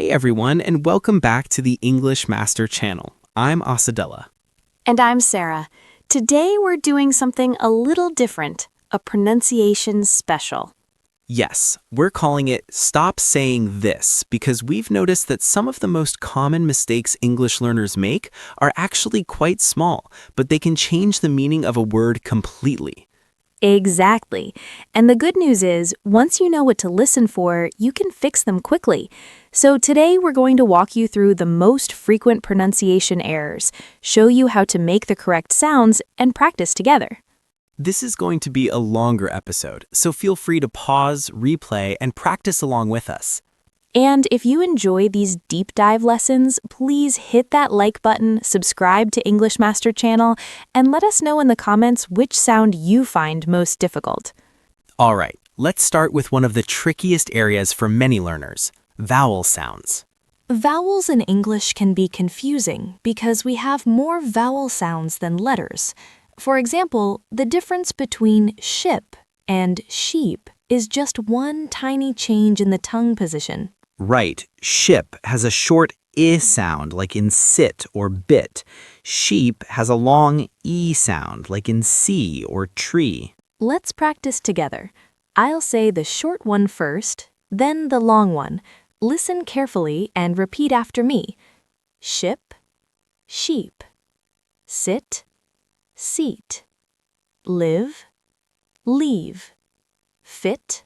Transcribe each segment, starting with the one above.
Hey everyone, and welcome back to the English Master channel. I'm Asadella. And I'm Sarah. Today we're doing something a little different, a pronunciation special. Yes, we're calling it Stop Saying This because we've noticed that some of the most common mistakes English learners make are actually quite small, but they can change the meaning of a word completely. Exactly. And the good news is, once you know what to listen for, you can fix them quickly. So today we're going to walk you through the most frequent pronunciation errors, show you how to make the correct sounds, and practice together. This is going to be a longer episode, so feel free to pause, replay, and practice along with us. And if you enjoy these deep dive lessons, please hit that like button, subscribe to English Master channel, and let us know in the comments which sound you find most difficult. All right, let's start with one of the trickiest areas for many learners, vowel sounds. Vowels in English can be confusing because we have more vowel sounds than letters. For example, the difference between ship and sheep is just one tiny change in the tongue position. Right, ship has a short I sound like in sit or bit. Sheep has a long E sound like in see or tree. Let's practice together. I'll say the short one first, then the long one. Listen carefully and repeat after me. Ship, sheep. Sit, seat. Live, leave. Fit,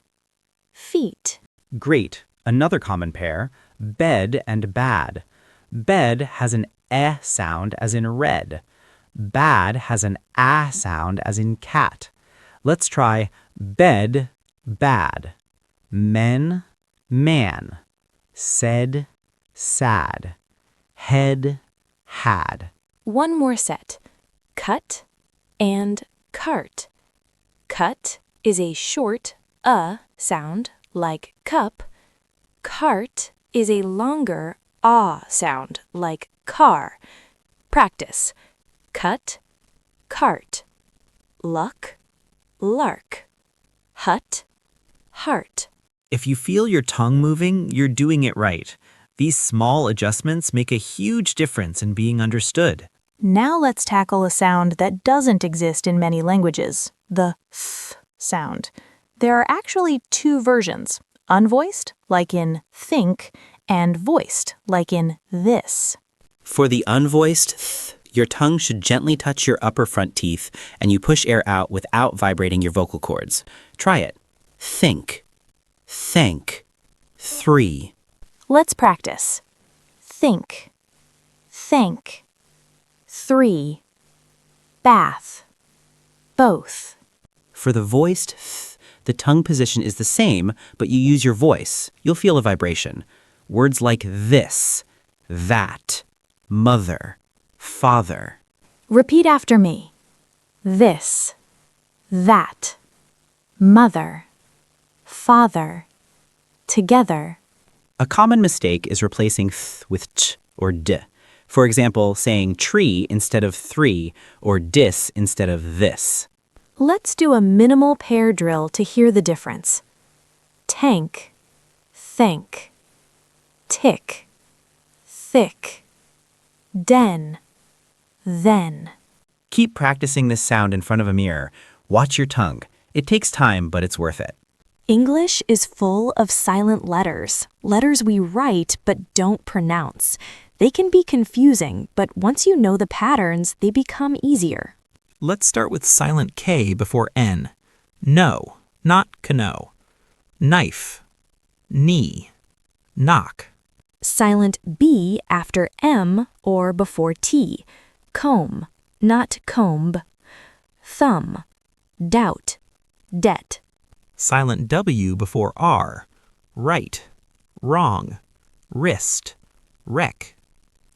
feet. Great. Another common pair, bed and bad. Bed has an E sound as in red. Bad has an A sound as in cat. Let's try bed, bad. Men, man. Said, sad. Head, had. One more set. Cut and cart. Cut is a short sound like cup. Cart is a longer sound like car. Practice. Cut, cart. Luck, lark. Hut, heart. If you feel your tongue moving, you're doing it right. These small adjustments make a huge difference in being understood. Now let's tackle a sound that doesn't exist in many languages, the th sound. There are actually two versions, unvoiced, like in think, and voiced, like in this. For the unvoiced th, your tongue should gently touch your upper front teeth and you push air out without vibrating your vocal cords. Try it. Think, thank, 3. Let's practice. Think, thank, 3. Bath, both. For the voiced th, the tongue position is the same, but you use your voice. You'll feel a vibration. Words like this, that, mother, father. Repeat after me. This, that, mother, father, together. A common mistake is replacing th with ch or d. For example, saying tree instead of 3 or dis instead of this. Let's do a minimal pair drill to hear the difference. Tank, thank. Tick, thick. Den, then. Keep practicing this sound in front of a mirror. Watch your tongue. It takes time, but it's worth it. English is full of silent letters, letters we write but don't pronounce. They can be confusing, but once you know the patterns, they become easier. Let's start with silent K before N. No, not cano. Knife, knee, knock. Silent B after M or before T. Comb, not comb. Thumb, doubt, debt. Silent W before R. Right, wrong, wrist, wreck.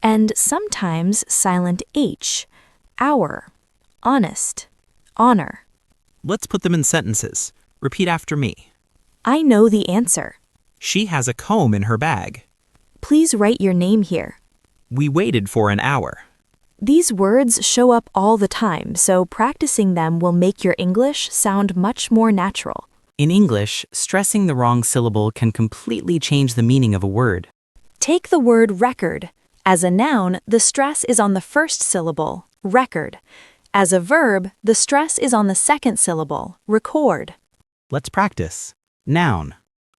And sometimes silent H. Hour, honest, honor. Let's put them in sentences. Repeat after me. I know the answer. She has a comb in her bag. Please write your name here. We waited for an hour. These words show up all the time, so practicing them will make your English sound much more natural. In English, stressing the wrong syllable can completely change the meaning of a word. Take the word record. As a noun, the stress is on the first syllable, record. As a verb, the stress is on the second syllable, record. Let's practice. Noun,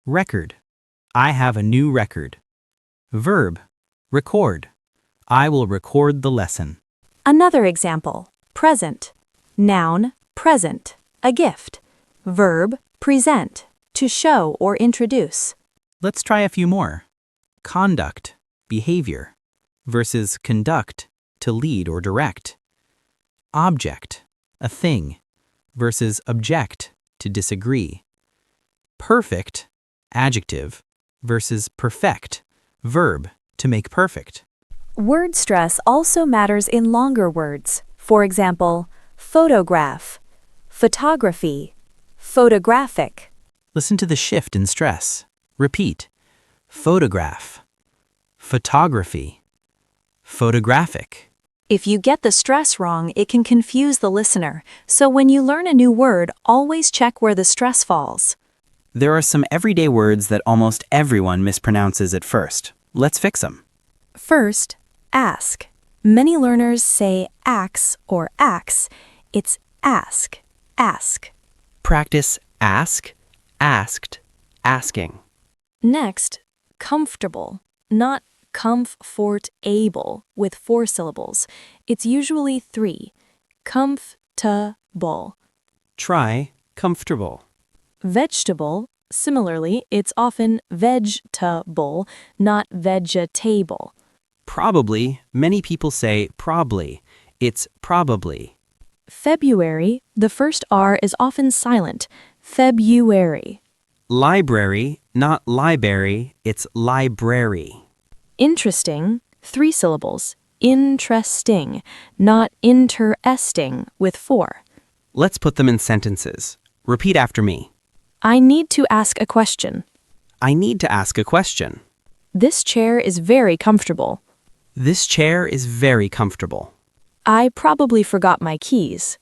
record. I have a new record. Verb, record. I will record the lesson. Another example, present. Noun, present, a gift. Verb, present, to show or introduce. Let's try a few more. Conduct, behavior, versus conduct, to lead or direct. Object, a thing, versus object, to disagree. Perfect, adjective, versus perfect, verb, to make perfect. Word stress also matters in longer words. For example, photograph, photography, photographic. Listen to the shift in stress. Repeat. Photograph, photography, photographic. If you get the stress wrong, it can confuse the listener. So when you learn a new word, always check where the stress falls. There are some everyday words that almost everyone mispronounces at first. Let's fix them. First, ask. Many learners say axe or axe. It's ask, ask. Practice ask, asked, asking. Next, comfortable, not comfortable with 4 syllables. It's usually 3. Comfortable. Try comfortable. Vegetable, similarly, it's often vegetable, not vegetable. Probably, many people say probably. It's probably. February, the first R is often silent. February. Library, not library, it's library. Interesting, 3 syllables. Interesting, not interesting with 4. Let's put them in sentences. Repeat after me. I need to ask a question. I need to ask a question. This chair is very comfortable. This chair is very comfortable. I probably forgot my keys.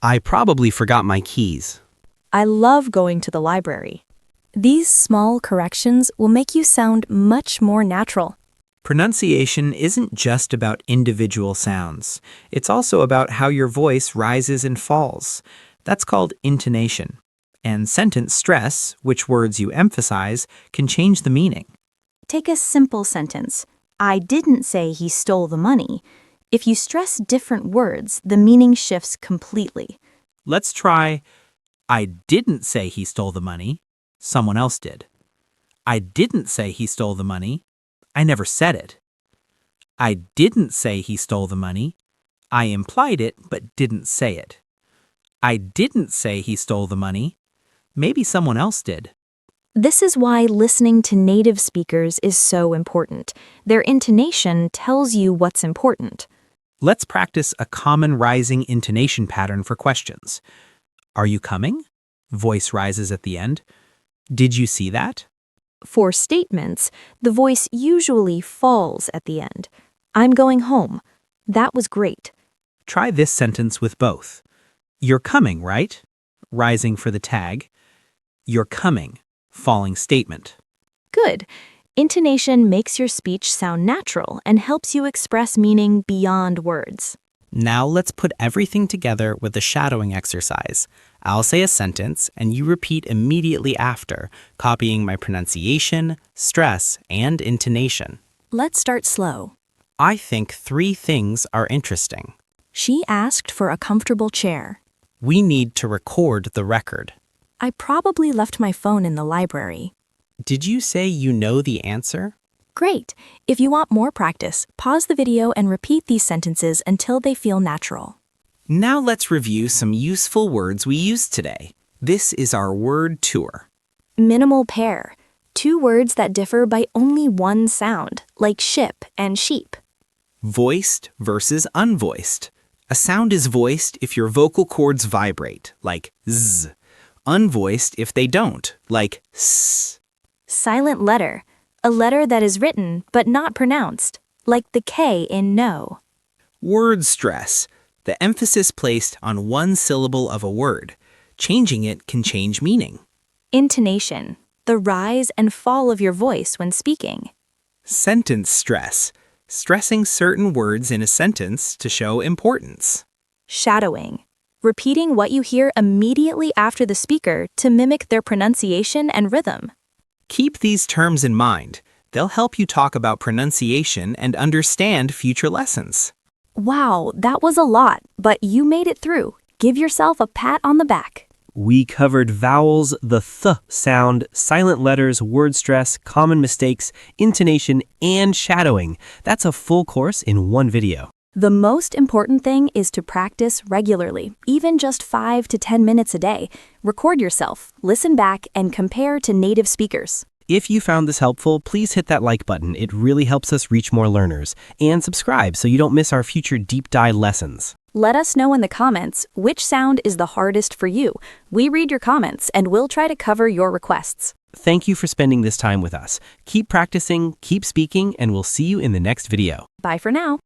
I probably forgot my keys. I love going to the library. These small corrections will make you sound much more natural. Pronunciation isn't just about individual sounds. It's also about how your voice rises and falls. That's called intonation. And sentence stress, which words you emphasize, can change the meaning. Take a simple sentence. I didn't say he stole the money. If you stress different words, the meaning shifts completely. Let's try, I didn't say he stole the money. Someone else did. I didn't say he stole the money. I never said it. I didn't say he stole the money. I implied it but didn't say it. I didn't say he stole the money. Maybe someone else did. This is why listening to native speakers is so important. Their intonation tells you what's important. Let's practice a common rising intonation pattern for questions. Are you coming? Voice rises at the end. Did you see that? For statements, the voice usually falls at the end. I'm going home. That was great. Try this sentence with both. You're coming, right? Rising for the tag. You're coming. Falling statement. Good. Intonation makes your speech sound natural and helps you express meaning beyond words. Now let's put everything together with a shadowing exercise. I'll say a sentence and you repeat immediately after, copying my pronunciation, stress, and intonation. Let's start slow. I think 3 things are interesting. She asked for a comfortable chair. We need to record the record. I probably left my phone in the library. Did you say you know the answer? Great. If you want more practice, pause the video and repeat these sentences until they feel natural. Now let's review some useful words we used today. This is our word tour. Minimal pair. 2 words that differ by only 1 sound, like ship and sheep. Voiced versus unvoiced. A sound is voiced if your vocal cords vibrate, like z. Unvoiced if they don't, like s. Silent letter. A letter that is written but not pronounced, like the K in no. Word stress. The emphasis placed on one syllable of a word. Changing it can change meaning. Intonation. The rise and fall of your voice when speaking. Sentence stress. Stressing certain words in a sentence to show importance. Shadowing. Repeating what you hear immediately after the speaker to mimic their pronunciation and rhythm. Keep these terms in mind. They'll help you talk about pronunciation and understand future lessons. Wow, that was a lot, but you made it through. Give yourself a pat on the back. We covered vowels, the th sound, silent letters, word stress, common mistakes, intonation, and shadowing. That's a full course in one video. The most important thing is to practice regularly, even just 5 to 10 minutes a day. Record yourself, listen back, and compare to native speakers. If you found this helpful, please hit that like button. It really helps us reach more learners. And subscribe so you don't miss our future deep dive lessons. Let us know in the comments which sound is the hardest for you. We read your comments and we'll try to cover your requests. Thank you for spending this time with us. Keep practicing, keep speaking, and we'll see you in the next video. Bye for now.